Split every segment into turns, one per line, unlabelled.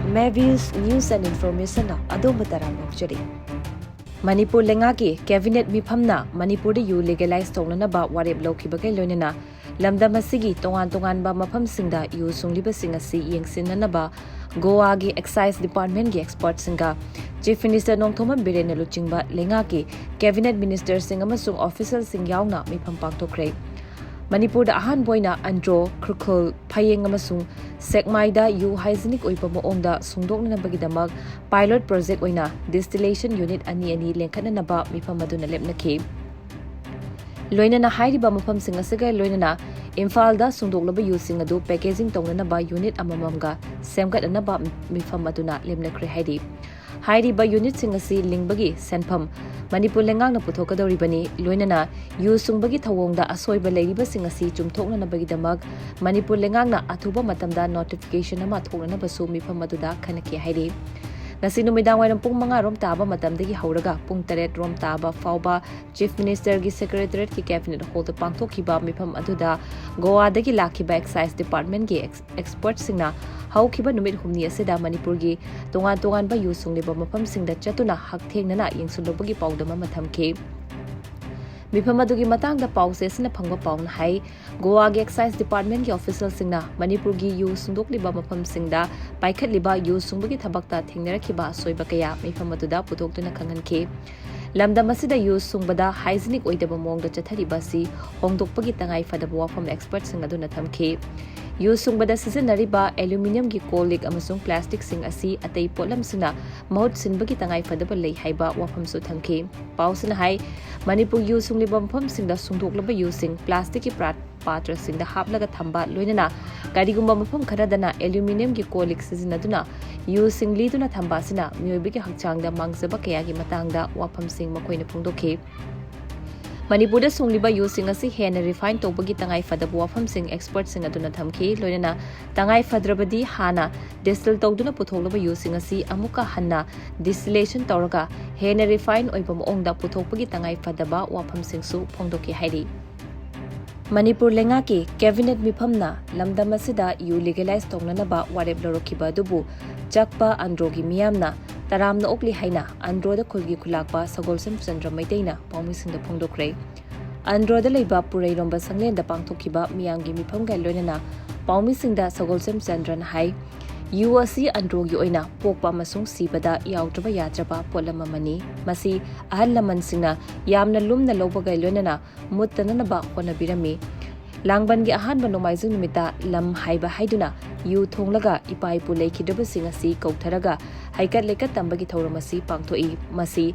Mebys News and Information adom taramna chari. Manipur lengaki cabinet meepham Manipur yu legalize tonglana ba warep lokhibagai loinana lamdam asigi tongan ba mapham singda yu sungliba singasi yengsinna ba Goa gi excise department gi expert singa chief minister nongthoma birena luchingba lengaki cabinet minister singa masung official sing yauna meepham pangthokhre Manipur da ahan boina Andro khul phayeng amasung sekmaida yu hygienic oipa moongda sungdokna bagi damak pilot project oina distillation unit ani lengkhana naba meepham aduna lepnakhi loinana hairiba mapham singa segai loinana Imphal da sungdoklaba yu sing adu packaging tongnana ba unit amamamga semgatna ba meepham aduna lemnakre hairiba unit singasi lingbagi senpham Manipur lengangna puthokadauri bani loinana yu sungbagi thawongda asoiba leiriba singasi chumthokna bagi damak Manipur lengangna athuba matamda notification ama thokna basu meepham aduda khanaki hairi Nasi numidang wairam pung mga rom taba matamdagi hauraga pung 8 rom taba fauba chief minister gi secretariat ki cabinet hold pangthokhiba meepham aduda Goa dagi lakhiba excise department gi expert singna haukiba numit humni asida Manipur gi tongan ba yu sungliba mapham singda chatuna hakthengna yengsulobagi paudama mathamke Meepham adugi matangda pause sina phangba paun hai Goa gi excise department gi official singna Manipur gi yu sungdokliba mapham singda paikhatliba yu sungbagi thabakta thengnarakhiba soiba kaya meepham aduda putoktuna khanganke lamdam asida yu sungbada hygienic oidaba mongda chathariba si hongdokpagi tangai fadaba wapham expert sing aduna thamke yu sungbada sizinariba aluminium gi kolik amasung plastic sing asi atei potlam sina mahut sinbagi tangai fadaba lei haiba wapham su thangke pausina hai Manipur yu sungliba mapham singda sungdoklaba yu sing plastic ki patra singda haplaga thamba loinana karigumba mapham kharadana aluminium gi kolik sizinaduna yu singliduna thamba sina mioibigi hakchangda mangjaba kayagi matangda wapham sing makoina phungdokhe Manipur da sungliba yu sing asi hena refine tobagi tangai fadabu wapham sing expert sing aduna thamki loinana tangai fadrabadi hana distill tawduna putholaba yu sing asi amuka hanna distillation tawraga hena refine oibam ongda puthokpagi tangai fadaba wapham sing su phongdoki hairi Manipur lengaki cabinet miphamna lamdam asida yu legalize tongnanaba warep lorokhiba dubu chakpa Andro gi meeyamna taramna okli haina Andro da khulgi khulakpa sagolsem chandra maiteina paumisingda phongdokre Andro da leiba purai romba sanglenda pangthokhiba miyamgi mipham ga loinana paumisingda sagolsem chandran hai yu asi Andro gi oina pokpa masung sibada yautraba yatraba polamamani masi ahal laman singna yamna lumna lobaga loinana muttananaba honabirami Langban gi ahan ba nomaizung numita lam haiba haiduna yu thonglaga ipai pu leikhidraba singasi kautharaga haikat lekat tambagi thauramasi pangthoi masi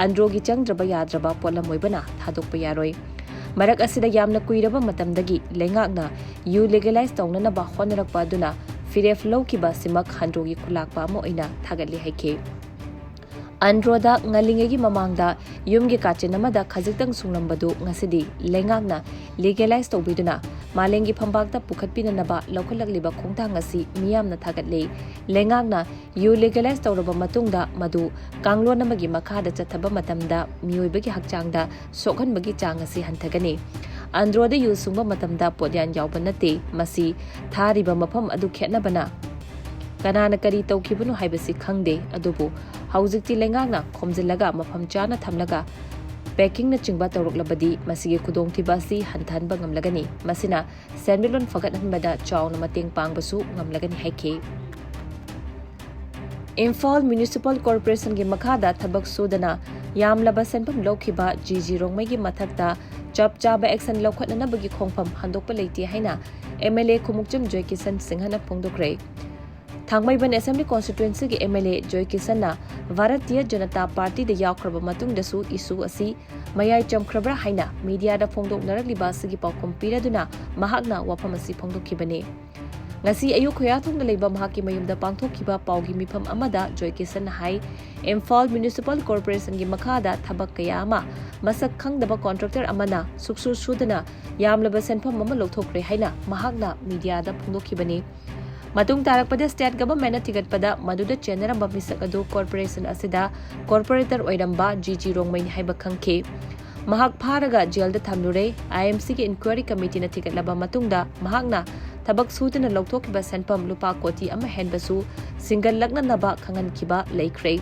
Andro gi changdraba yadraba polamoibana thadokpa yaroi marak asida yamna kuiraba matamdagi lengakna yu legalize tongnana ba honarakpa aduna firef lowkiba simak Andro gi khulakpa mo oina thagatli haike Andro da ngalingegi mamangda yumgi kachenamada khajiktang sunglambadu ngasidi lengakna legalize tobiduna malengi phambakta pukhatpinanaba loukhatlagliba khongthang asi miyamna thagatle lengakna yu legalize tawraba matungda madu kanglonamagi makhada chathaba matamda mioibagi hakchangda sokhanbagi chang asi hanthagani Andro da yu sungba matamda podyan yawba nate masi thariba mapham adu khetnabana kanana kari tawkhibunu haibasi khangde adubu haujikti lengakna khomjillaga mapham chana thamlaga packing na chingba tawroklabadi masigi khudongthiba si hanthanba ngamlagani masina sandalon fagathanbada chawna mateng pangbasu ngamlagani haike Imphal Municipal Corporation gi makhada thabak sudana yamlaba senpam lokhiba YGG Rongmei gi mathakta chaba action loukhatnabagi khongpham handokpa leite haina MLA Joykisan singhana phongdokre Thangmaiban Assembly Constituency ki MLA Joykisan na Bharatiya Janata Party da yakraba matung dasu isu asi mayai chamkrabra haina media da phongdok narakliba sigi paukhom piraduna mahakna wapham asi phongdokhibani ngasi ayu khoyathong da leiba mahaki mayumda pangthokhiba paugi meepham amada Joykisan hai Imphal Municipal Corporation gi makhada thabak kaya ama masak khangdaba contractor amana suksu sudana yamlaba senpham ama lokthokre haina mahakna media da phongdokhibani Matung tarakpada state government na tigatpada maduda generamba misak adu corporation asida corporator oiramba YGG Rongmei haiba khangke mahak pharaga jail da thamlure IMC ki inquiry committee na tigatlaba matungda mahakna ꯊꯕꯛ ꯁꯨꯗꯅ ꯂꯧꯊꯣꯛꯈꯤꯕ ꯁꯦꯟꯐꯝ ꯂꯨꯄꯥ ꯀꯣꯇꯤ ꯑꯃ ꯍꯦꯟꯕꯁꯨ ꯁꯤꯡꯒꯠꯂꯛꯅꯅꯕ ꯈꯪꯍꯟꯈꯤꯕ ꯂꯩꯈ꯭ꯔꯦ꯫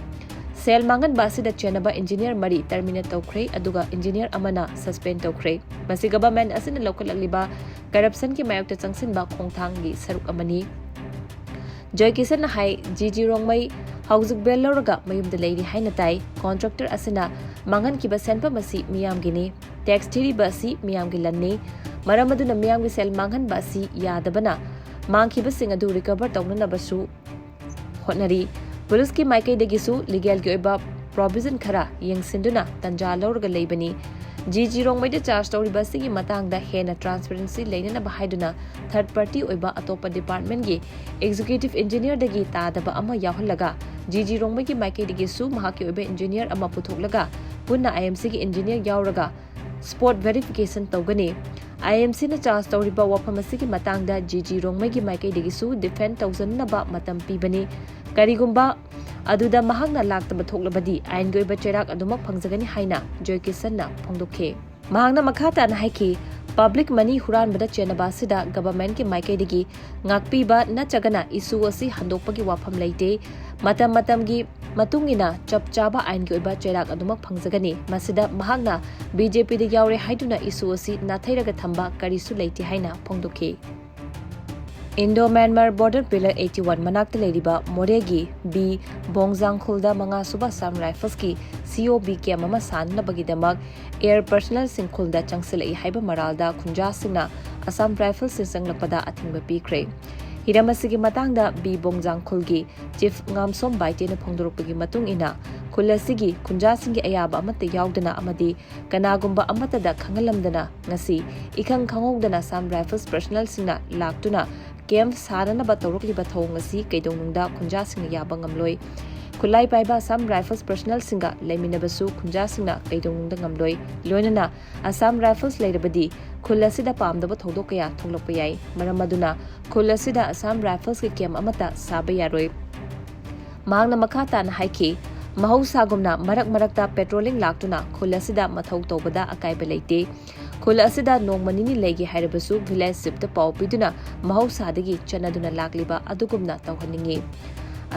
ꯁꯦꯜ ꯃꯥꯡꯍꯟꯕ ꯑꯁꯤꯗ ꯆꯦꯟꯅꯕ engineer 3 ꯇꯔꯃꯤꯅꯦꯠ ꯇꯧꯈ꯭ꯔꯦ ꯑꯗꯨꯒ ꯏꯟꯖꯤꯅꯤꯌꯔ ꯑꯃꯅ ꯁꯁꯄꯦꯟ ꯇꯧꯈ꯭ꯔꯦ꯫ ꯃꯁꯤ ꯒꯚꯔꯟꯃꯦꯟꯠ ꯑꯁꯤꯅ ꯂꯧꯈꯠꯂꯛꯂꯤꯕ ꯀꯔꯞꯁꯟꯒꯤ ꯃꯥꯌꯣꯛꯇ ꯆꯪꯁꯤꯟꯕ ꯈꯣꯡꯊꯥꯡꯒꯤ ꯁꯔꯨꯛ ꯑꯃꯅꯤ꯫ ꯖꯣꯏꯀꯤꯁꯟꯅ ꯍꯥꯏ YGG Rongmei ꯍꯧꯖꯤꯛ ꯕꯦꯜ ꯂꯧꯔꯒ ꯃꯌꯨꯝꯗ ꯂꯩꯔꯤ ꯍꯥꯏꯅ ꯇꯥꯏ꯫ ꯀꯣꯟꯇ꯭ꯔꯥꯛꯇꯔ ꯑꯁꯤꯅ ꯃꯥꯡꯍꯟꯈꯤꯕ ꯁꯦꯟꯐꯝ ꯑꯁꯤ ꯃꯤꯌꯥꯝꯒꯤꯅꯤ꯫ ꯇꯦꯛꯁ ꯊꯤꯔꯤꯕ ꯑꯁꯤ ꯃꯤꯌꯥꯝꯒꯤ ꯂꯟꯅꯤ꯫ ꯃꯔꯝ ꯑꯗꯨꯅ ꯃꯤꯌꯥꯝꯒꯤ ꯁꯦꯜ ꯃꯥꯡꯍꯟꯕ ꯑꯁꯤ ꯌꯥꯗꯕꯅ ꯃꯥꯡꯈꯤꯕꯁꯤꯡ ꯑꯗꯨ ꯔꯤꯀꯚꯔ ꯇꯧꯅꯅꯕꯁꯨ ꯍꯣꯠꯅꯔꯤ꯫ ꯄꯨꯂꯤꯁꯀꯤ ꯃꯥꯏꯀꯩꯗꯒꯤꯁꯨ ꯂꯤꯒꯦꯜꯒꯤ ꯑꯣꯏꯕ ꯄ꯭ꯔꯣꯚꯤꯖꯟ ꯈꯔ ꯌꯦꯡꯁꯤꯟꯗꯨꯅ ꯇꯟꯖꯥ ꯂꯧꯔꯒ ꯂꯩꯕꯅꯤ꯫ YGG Rongmeiꯗ ꯆꯥꯔꯖ ꯇꯧꯔꯤꯕ ꯑꯁꯤꯒꯤ ꯃꯇꯥꯡꯗ ꯍꯦꯟꯅ ꯇ꯭ꯔꯥꯟꯁꯄꯦꯔꯦꯟꯁꯤ ꯂꯩꯅꯅꯕ ꯍꯥꯏꯗꯨꯅ ꯊꯔꯗ ꯄꯥꯔꯇꯤ ꯑꯣꯏꯕ ꯑꯇꯣꯞꯄ ꯗꯤꯄꯥꯔꯠꯃꯦꯟꯠꯒꯤ ꯑꯦꯛꯖꯤꯀ꯭ꯌꯨꯇꯤꯚ ꯏꯟꯖꯤꯅꯤꯌꯔꯗꯒꯤ ꯇꯥꯗꯕ ꯑꯃ ꯌꯥꯎꯍꯜꯂꯒ YGG Rongmeiꯒꯤ ꯃꯥꯏꯀꯩꯗꯒꯤꯁꯨ ꯃꯍꯥꯛꯀꯤ ꯑꯣꯏꯕ ꯏꯟꯖꯤꯅꯤꯌꯔ ꯑꯃ ꯄꯨꯊꯣꯛꯂꯒ ꯄꯨꯟꯅ IMCꯒꯤ ꯏꯟꯖꯤꯅꯤꯌꯔ ꯌꯥꯎꯔꯒ ꯁ꯭ꯄꯣꯠ ꯚꯦꯔꯤꯐꯤꯀꯦꯁꯟ ꯇꯧꯒꯅꯤ꯫ IMCꯅ ꯆꯥꯔꯖ ꯇꯧꯔꯤꯕ ꯋꯥꯐꯝ ꯑꯁꯤꯒꯤ ꯃꯇꯥꯡꯗ YGG Rongmeiꯒꯤ ꯃꯥꯏꯀꯩꯗꯒꯤꯁꯨ ꯗꯤꯐꯦꯟꯗ ꯇꯧꯖꯅꯅꯕ ꯃꯇꯝ ꯄꯤꯕꯅꯤ꯫ ꯀꯔꯤꯒꯨꯝꯕ ꯑꯗꯨꯗ ꯃꯍꯥꯛꯅ ꯂꯥꯛꯇꯕ ꯊꯣꯛꯂꯕꯗꯤ ꯑꯥꯏꯟꯒꯤ ꯑꯣꯏꯕ ꯆꯩꯔꯥꯛ ꯑꯗꯨꯃꯛ ꯐꯪꯖꯒꯅꯤ ꯍꯥꯏꯅ Joykisanna ꯐꯣꯡꯗꯣꯛꯈꯤ꯫ ꯃꯍꯥꯛꯅ ꯃꯈꯥ ꯇꯥꯅ ꯍꯥꯏꯈꯤ ꯄꯕ꯭ꯂꯤꯛ ꯃꯅꯤ ꯍꯨꯔꯥꯟꯕꯗ ꯆꯦꯟꯅꯕ ꯑꯁꯤꯗ ꯒꯚꯔꯟꯃꯦꯟꯠꯀꯤ ꯃꯥꯏꯀꯩꯗꯒꯤ ꯉꯥꯛꯄꯤꯕ ꯅꯠꯇ꯭ꯔꯒꯅ ꯏꯁꯨ ꯑꯁꯤ ꯍꯟꯗꯣꯛꯄꯒꯤ ꯋꯥꯐꯝ ꯂꯩꯇꯦ꯫ ꯃꯇꯝꯒꯤ ꯃꯇꯨꯡꯏꯟꯅ ꯆꯞ ꯆꯥꯕ ꯑꯥꯏꯟꯒꯤ ꯑꯣꯏꯕ ꯆꯩꯔꯥꯛ ꯑꯗꯨꯃꯛ ꯐꯪꯖꯒꯅꯤ꯫ ꯃꯁꯤꯗ ꯃꯍꯥꯛꯅ BJPꯗ ꯌꯥꯎꯔꯦ ꯍꯥꯏꯗꯨꯅ ꯏꯁꯨ ꯑꯁꯤ ꯅꯥꯊꯩꯔꯒ ꯊꯝꯕ ꯀꯔꯤꯁꯨ ꯂꯩꯇꯦ ꯍꯥꯏꯅ ꯐꯣꯡꯗꯣꯛꯈꯤ꯫ ꯏꯟꯗꯣ-ꯃ꯭ꯌꯥꯟꯃꯥꯔ ꯕꯣꯔꯗꯔ ꯄꯤꯂꯔ 81 ꯃꯅꯥꯛꯇ ꯂꯩꯔꯤꯕ ꯃꯣꯔꯦꯒꯤ B Bongja ꯈꯨꯜꯗ 5 ꯁꯨꯕ Assam Rifflesꯀꯤ COB ꯀꯦꯝ ꯑꯃ ꯁꯥꯅꯅꯕꯒꯤꯗꯃꯛ ꯑꯦꯌꯔ ꯄꯔꯁꯅꯦꯜꯁꯤꯡ ꯈꯨꯜꯗ ꯆꯪꯁꯤꯜꯂꯛꯏ ꯍꯥꯏꯕ ꯃꯔꯥꯜꯗ ꯈꯨꯟꯖꯥꯁꯤꯡꯅ Assam Rifflesꯁꯤꯡ ꯆꯪꯂꯛꯄꯗ ꯑꯊꯤꯡꯕ ꯄꯤꯈ꯭ꯔꯦ꯫ ꯍꯤꯔꯝ ꯑꯁꯤꯒꯤ ꯃꯇꯥꯡꯗ B Bongja ꯈꯨꯜꯒꯤ ꯆꯤꯐ ꯉꯥꯝꯁꯣꯝ ꯕꯥꯏꯇꯦꯅ ꯐꯣꯡꯗꯣꯔꯛꯄꯒꯤ ꯃꯇꯨꯡ ꯏꯟꯅ ꯈꯨꯜ ꯑꯁꯤꯒꯤ ꯈꯨꯟꯖꯥꯁꯤꯡꯒꯤ ꯑꯌꯥꯕ ꯑꯃꯠꯇ ꯌꯥꯎꯗꯅ ꯑꯃꯗꯤ ꯀꯅꯥꯒꯨꯝꯕ ꯑꯃꯠꯇꯗ ꯈꯪꯍꯜꯂꯝꯗꯅ ꯉꯁꯤ ꯏꯈꯪ ꯈꯪꯍꯧꯗꯅ Assam Riffles ꯄꯔꯁꯅꯦꯜꯁꯤꯡꯅ ꯂꯥꯛꯇꯨꯅ ꯀꯦꯝꯞ ꯁꯥꯅꯅꯕ ꯇꯧꯔꯛꯂꯤꯕ ꯊꯧꯑꯣꯡ ꯑꯁꯤ ꯀꯩꯗꯧꯅꯨꯡꯗ ꯈꯨꯟꯖꯥꯁꯤꯡꯅ ꯌꯥꯕ ꯉꯝꯂꯣꯏ꯫ ꯈꯨꯠꯂꯥꯏ ꯄꯥꯏꯕ Assam Riffles ꯄꯔꯁꯅꯦꯜꯁꯤꯡꯒ ꯂꯩꯃꯤꯟꯅꯕꯁꯨ ꯈꯨꯟꯖꯥꯁꯤꯡꯅ ꯀꯩꯗꯧꯅꯨꯡꯗ ꯉꯝꯂꯣꯏ꯫ ꯂꯣꯏꯅꯅ Assam Riffles ꯂꯩꯔꯕꯗꯤ ꯈꯨꯜ ꯑꯁꯤꯗ ꯄꯥꯝꯗꯕ ꯊꯧꯗꯣꯛ ꯀꯌꯥ ꯊꯣꯛꯂꯛꯄ ꯌꯥꯏ꯫ ꯃꯔꯝ ꯑꯗꯨꯅ ꯈꯨꯜ ꯑꯁꯤꯗ Assam Rifflesꯀꯤ ꯀꯦꯝꯞ ꯑꯃꯠꯇ ꯁꯥꯕ ꯌꯥꯔꯣꯏ꯫ ꯃꯍꯥꯛꯅ ꯃꯈꯥ ꯇꯥꯅ ꯍꯥꯏꯈꯤ ꯃꯍꯧꯁꯥꯒꯨꯝꯅ ꯃꯔꯛꯇ ꯄꯦꯇ꯭ꯔꯣꯂꯤꯡ ꯂꯥꯛꯇꯨꯅ ꯈꯨꯜ ꯑꯁꯤꯗ ꯃꯊꯧ ꯇꯧꯕꯗ ꯑꯀꯥꯏꯕ ꯂꯩꯇꯦ꯫ ꯈꯨꯜ ꯑꯁꯤꯗ ꯅꯣꯡꯃ ꯅꯤꯅꯤ ꯂꯩꯒꯦ ꯍꯥꯏꯔꯕꯁꯨ ꯚꯤꯂꯦꯖ ꯆꯤꯐꯇ ꯄꯥꯎ ꯄꯤꯗꯨꯅ ꯃꯍꯧꯁꯥꯗꯒꯤ ꯆꯠꯅꯗꯨꯅ ꯂꯥꯛꯂꯤꯕ ꯑꯗꯨꯒꯨꯝꯅ ꯇꯧꯍꯟꯅꯤꯡꯉꯤ꯫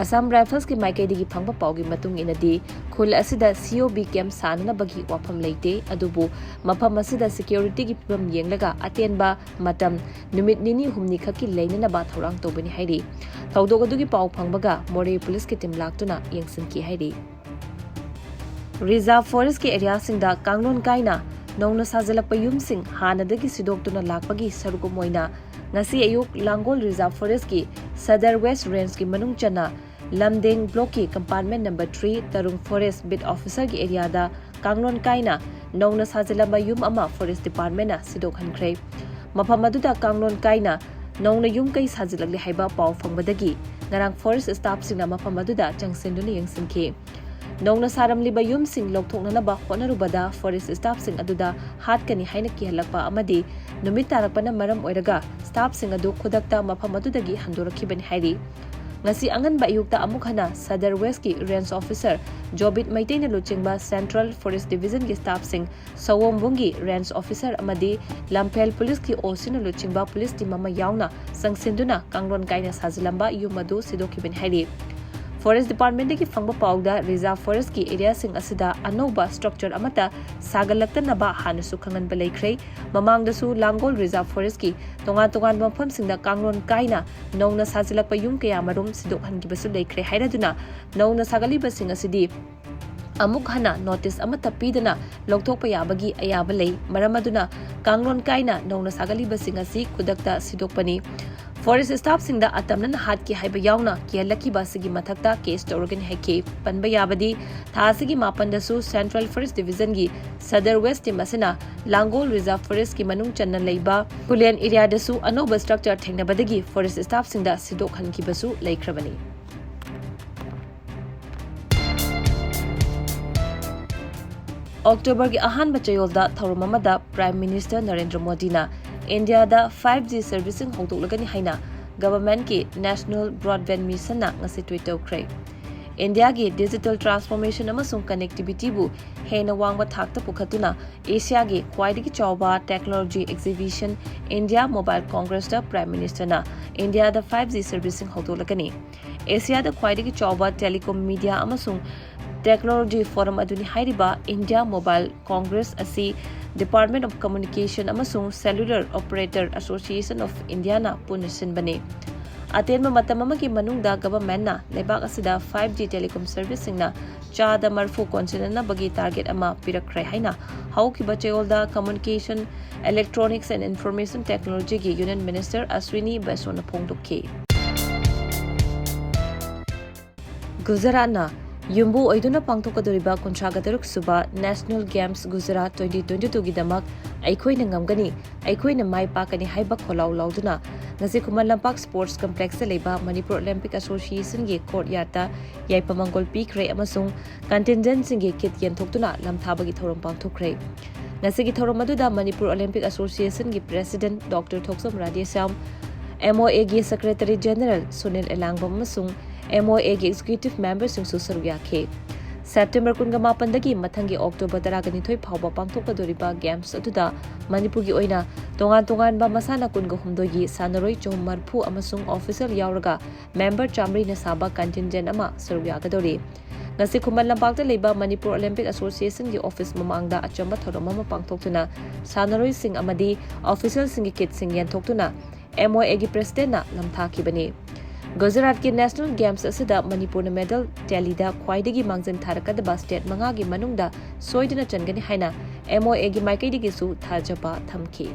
Assam Rifflesꯀꯤ ꯃꯥꯏꯀꯩꯗꯒꯤ ꯐꯪꯕ ꯄꯥꯎꯒꯤ ꯃꯇꯨꯡ ꯏꯟꯅꯗꯤ ꯈꯨꯜ ꯑꯁꯤꯗ COB ꯀꯦꯝꯞ ꯁꯥꯅꯅꯕꯒꯤ ꯋꯥꯐꯝ ꯂꯩꯇꯦ꯫ ꯑꯗꯨꯕꯨ ꯃꯐꯝ ꯑꯁꯤꯗ ꯁꯦꯀ꯭ꯌꯨꯔꯤꯇꯤꯒꯤ ꯐꯤꯚꯝ ꯌꯦꯡꯂꯒ ꯑꯇꯦꯟꯕ ꯃꯇꯝ ꯅꯨꯃꯤꯠ ꯅꯤꯅꯤ ꯍꯨꯝꯅꯤ ꯈꯛꯀꯤ ꯂꯩꯅꯅꯕ ꯊꯧꯔꯥꯡ ꯇꯧꯕꯅꯤ ꯍꯥꯏꯔꯤ꯫ ꯊꯧꯗꯣꯛ ꯑꯗꯨꯒꯤ ꯄꯥꯎ ꯐꯪꯕꯒ Moreh ꯄꯨꯂꯤꯁꯀꯤ ꯇꯤꯝ ꯂꯥꯛꯇꯨꯅ ꯌꯦꯡꯁꯤꯟꯈꯤ ꯍꯥꯏꯔꯤ꯫ ꯔꯤꯖꯥꯔꯚ ꯐꯣꯔꯦꯁꯠꯀꯤ ꯑꯦꯔꯤꯌꯥꯁꯤꯡꯗ ꯀꯥꯡꯂꯣꯟ ꯀꯥꯏꯅ ꯅꯧꯅ ꯁꯥꯖꯤꯜꯂꯛꯄ ꯌꯨꯝꯁꯤꯡ ꯍꯥꯟꯅꯗꯒꯤ ꯁꯤꯗꯣꯛꯇꯨꯅ ꯂꯥꯛꯄꯒꯤ ꯁꯔꯨꯛ ꯑꯣꯏꯅ ꯉꯁꯤ ꯑꯌꯨꯛ ꯂꯥꯡꯒꯣꯜ ꯔꯤꯖꯥꯔꯚ ꯐꯣꯔꯦꯁꯠꯀꯤ ꯁꯗꯔ ꯋꯦꯁꯠ ꯔꯦꯟꯖꯀꯤ ꯃꯅꯨꯡ ꯆꯟꯅ ꯂꯝꯗꯦꯡ ꯕ꯭ꯂꯣꯛꯀꯤ ꯀꯝꯄꯥꯔꯠꯃꯦꯟꯠ ꯅꯝꯕꯔ 3 ꯇꯔꯨꯡ ꯐꯣꯔꯦꯁꯠ ꯕꯤꯠ ꯑꯣꯐꯤꯁꯔꯒꯤ ꯑꯦꯔꯤꯌꯥꯗ ꯀꯥꯡꯂꯣꯟ ꯀꯥꯏꯅ ꯅꯧꯅ ꯁꯥꯖꯤꯜꯂꯝꯕ ꯌꯨꯝ ꯑꯃ ꯐꯣꯔꯦꯁꯠ ꯗꯤꯄꯥꯔꯠꯃꯦꯟꯠꯅ ꯁꯤꯗꯣꯛꯍꯟꯈ꯭ꯔꯦ꯫ ꯃꯐꯝ ꯑꯗꯨꯗ ꯀꯥꯡꯂꯣꯟ ꯀꯥꯏꯅ ꯅꯧꯅ ꯌꯨꯝ ꯀꯩ ꯁꯥꯖꯤꯜꯂꯛꯂꯦ ꯍꯥꯏꯕ ꯄꯥꯎ ꯐꯪꯕꯗꯒꯤ ꯉꯔꯥꯡ ꯐꯣꯔꯦꯁꯠ ꯁ꯭ꯇꯥꯐꯁꯤꯡꯅ ꯃꯐꯝ ꯑꯗꯨꯗ ꯆꯪꯁꯤꯟꯗꯨꯅ ꯌꯦꯡꯁꯤꯟꯈꯤ꯫ ꯅꯧꯅ ꯁꯥꯔꯝꯂꯤꯕ ꯌꯨꯝꯁꯤꯡ ꯂꯧꯊꯣꯛꯅꯅꯕ ꯍꯣꯠꯅꯔꯨꯕꯗ ꯐꯣꯔꯦꯁꯠ ꯁ꯭ꯇꯥꯐꯁꯤꯡ ꯑꯗꯨꯗ ꯍꯥꯠꯀꯅꯤ ꯍꯥꯏꯅ ꯀꯤꯍꯜꯂꯛꯄ ꯑꯃꯗꯤ ꯅꯨꯃꯤꯠ ꯇꯥꯔꯛꯄꯅ ꯃꯔꯝ ꯑꯣꯏꯔꯒ ꯁ꯭ꯇꯥꯐꯁꯤꯡ ꯑꯗꯨ ꯈꯨꯗꯛꯇ ꯃꯐꯝ ꯑꯗꯨꯗꯒꯤ ꯍꯟꯗꯣꯔꯛꯈꯤꯕꯅꯤ ꯍꯥꯏꯔꯤ꯫ ꯉꯁꯤ ꯑꯉꯟꯕ ꯑꯌꯨꯛꯇ ꯑꯃꯨꯛ ꯍꯟꯅ ꯁꯗꯔ ꯋꯦꯁꯠꯀꯤ ꯔꯦꯟꯖ ꯑꯣꯐꯤꯁꯔ ꯖꯣꯕꯤꯠ ꯃꯩꯇꯩꯅ ꯂꯨꯆꯤꯡꯕ ꯁꯦꯟꯇ꯭ꯔꯦꯜ ꯐꯣꯔꯦꯁꯠ ꯗꯤꯚꯤꯖꯟꯒꯤ ꯁ꯭ꯇꯥꯐꯁꯤꯡ ꯁꯑꯣꯝꯕꯨꯡꯒꯤ ꯔꯦꯟꯖ ꯑꯣꯐꯤꯁꯔ ꯑꯃꯗꯤ ꯂꯝꯐꯦꯜ ꯄꯨꯂꯤꯁꯀꯤ OCꯅ ꯂꯨꯆꯤꯡꯕ ꯄꯨꯂꯤꯁ ꯇꯤꯝ ꯑꯃ ꯌꯥꯎꯅ ꯆꯪꯁꯤꯟꯗꯨꯅ ꯀꯥꯡꯂꯣꯟ ꯀꯥꯏꯅ ꯁꯥꯖꯤꯜꯂꯝꯕ ꯌꯨꯝ ꯑꯗꯨ ꯁꯤꯗꯣꯛꯈꯤꯕꯅꯤ ꯍꯥꯏꯔꯤ꯫ ꯐꯣꯔꯦꯁꯠ ꯗꯤꯄꯥꯔꯠꯃꯦꯟꯠꯇꯒꯤ ꯐꯪꯕ ꯄꯥꯎꯗ ꯔꯤꯖꯥꯔꯚ ꯐꯣꯔꯦꯁꯠꯀꯤ ꯑꯦꯔꯤꯌꯥꯁꯤꯡ ꯑꯁꯤꯗ ꯑꯅꯧꯕ ꯁ꯭ꯇꯔꯛꯆꯔ ꯑꯃꯠꯇ ꯁꯥꯒꯠꯂꯛꯇꯅꯕ ꯍꯥꯟꯅꯁꯨ ꯈꯪꯍꯟꯕ ꯂꯩꯈ꯭ꯔꯦ꯫ ꯃꯃꯥꯡꯗꯁꯨ ꯂꯥꯡꯒꯣꯜ ꯔꯤꯖꯥꯔꯚ ꯐꯣꯔꯦꯁꯠꯀꯤ ꯇꯣꯉꯥꯟ-ꯇꯣꯉꯥꯟꯕ ꯃꯐꯝꯁꯤꯡꯗ ꯀꯥꯡꯂꯣꯟ ꯀꯥꯏꯅ ꯅꯧꯅ ꯁꯥꯖꯤꯜꯂꯛꯄ ꯌꯨꯝ ꯀꯌꯥꯃꯔꯨꯝ ꯁꯤꯗꯣꯛꯍꯟꯈꯤꯕꯁꯨ ꯂꯩꯈ꯭ꯔꯦ ꯍꯥꯏꯔꯗꯨꯅ ꯅꯧꯅ ꯁꯥꯒꯠꯂꯤꯕꯁꯤꯡ ꯑꯁꯤꯗꯤ ꯑꯃꯨꯛ ꯍꯟꯅ ꯅꯣꯇꯤꯁ ꯑꯃꯠꯇ ꯄꯤꯗꯅ ꯂꯧꯊꯣꯛꯄ ꯌꯥꯕꯒꯤ ꯑꯌꯥꯕ ꯂꯩ꯫ ꯃꯔꯝ ꯑꯗꯨꯅ ꯀꯥꯡꯂꯣꯟ ꯀꯥꯏꯅ ꯅꯧꯅ ꯁꯥꯒꯠꯂꯤꯕꯁꯤꯡ ꯑꯁꯤ ꯈꯨꯗꯛꯇ ꯁꯤꯗꯣꯛꯄꯅꯤ꯫ ꯐꯣꯔꯦꯁꯠ ꯁ꯭ꯇꯥꯐꯁꯤꯡꯗ ꯑꯇꯝꯅꯅ ꯍꯥꯠꯀꯦ ꯍꯥꯏꯕ ꯌꯥꯎꯅ ꯀꯤꯍꯜꯂꯛꯈꯤꯕ ꯑꯁꯤꯒꯤ ꯃꯊꯛꯇ ꯀꯦꯁ ꯇꯧꯔꯒꯅꯤ ꯍꯥꯏꯈꯤ꯫ ꯄꯟꯕ ꯌꯥꯕꯗꯤ ꯊꯥ ꯑꯁꯤꯒꯤ 9ꯗꯁꯨ central forest ꯗꯤꯚꯤꯖꯟꯒꯤ Sadar west team ꯑꯁꯤꯅ ꯂꯥꯡꯒꯣꯜ ꯔꯤꯖꯥꯔꯚ ꯐꯣꯔꯦꯁꯠꯀꯤ ꯃꯅꯨꯡ ꯆꯟꯅ ꯂꯩꯕ ꯄꯨꯂꯦꯟ ꯑꯦꯔꯤꯌꯥꯗꯁꯨ ꯑꯅꯧꯕ ꯁ꯭ꯇꯔꯛꯆꯔ ꯊꯦꯡꯅꯕꯗꯒꯤ ꯐꯣꯔꯦꯁꯠ ꯁ꯭ꯇꯥꯐꯁꯤꯡꯗ ꯁꯤꯗꯣꯛꯍꯟꯈꯤꯕꯁꯨ ꯂꯩꯈ꯭ꯔꯕꯅꯤ꯫ ꯑꯣꯛꯇꯣꯕꯔꯒꯤ ꯑꯍꯥꯟꯕ ꯆꯌꯣꯜꯗ ꯊꯧꯔꯝ ꯑꯃꯗ ꯄ꯭ꯔꯥꯏꯝ ꯃꯤꯅꯤꯁꯇꯔ ꯅꯔꯦꯟꯗ꯭ꯔ ꯃꯣꯗꯤꯅ ꯏꯟꯗꯤꯌꯥꯗ 5G ꯁꯔꯚꯤꯁꯁꯤꯡ ꯍꯧꯗꯣꯛꯂꯒꯅꯤ ꯍꯥꯏꯅ ꯒꯚꯔꯟꯃꯦꯟꯠꯀꯤ ꯅꯦꯁꯅꯦꯜ ꯕ꯭ꯔꯣꯗꯕꯦꯟꯗ ꯃꯤꯁꯟꯅ ꯉꯁꯤ ꯇ꯭ꯋꯤꯠ ꯇꯧꯈ꯭ꯔꯦ꯫ India ki digital transformation amasung connectivity bu hena wangba thakta pukhatuna Asia ki khwaidagi chawba technology exhibition India Mobile Congress da Prime Minister na India da 5G servicing hodolakani. Asia da khwaidagi chawba telecom media amasung technology forum aduni hairiba India Mobile Congress asi Department of Communication amasung Cellular Operator Association of India na punisin bani. Atenba matam amagi manungda government na lebak asida 5G telecom servicing na chada marfu konsinana bagi target ama pirakre haina haukiba chayolda Communication Electronics and Information Technology ki Union Minister Aswini Baisona phongdokhi. Gujarat na Yumbu oiduna pangthokhre kontraga suba National Games Gujarat 2022 gi damak aikoi na ngamgani aikoi na mai pakani haiba kholau lauduna ngasi kuman lampak sports complex da leba Manipur Olympic Association gi courtyard ta yaipamangol pikre amasung contingent singi kit yen thoktuna lamthabagi thorom pangthokhre ngasi gi thorom aduda Manipur Olympic Association gi president Dr. Thoksom Radhesam MOA gi secretary general Sunil Elangbam amasung MOA gi executive members sing susaruya khe September 18 dagi mathangi October 12 phawba pangthokadoriba games aduda Manipur gi oina tongan ba masana 19 gi sanaroi marphu amasung official yauraga member chamri na saba contingent ama saruya gadori ngasi khuman lampakta leba Manipur Olympic Association gi office mamangda achamba thoroma ma pangthoktuna sanaroi sing amadi official sing kit sing yan thoktuna MOA gi president na lamthaki bani Gujarat ki National Games asida Manipur na medal tally da khwaidagi mangjan tharakadaba state manga gi manungda soidina changani haina MOA gi maikai digi su thajaba thamki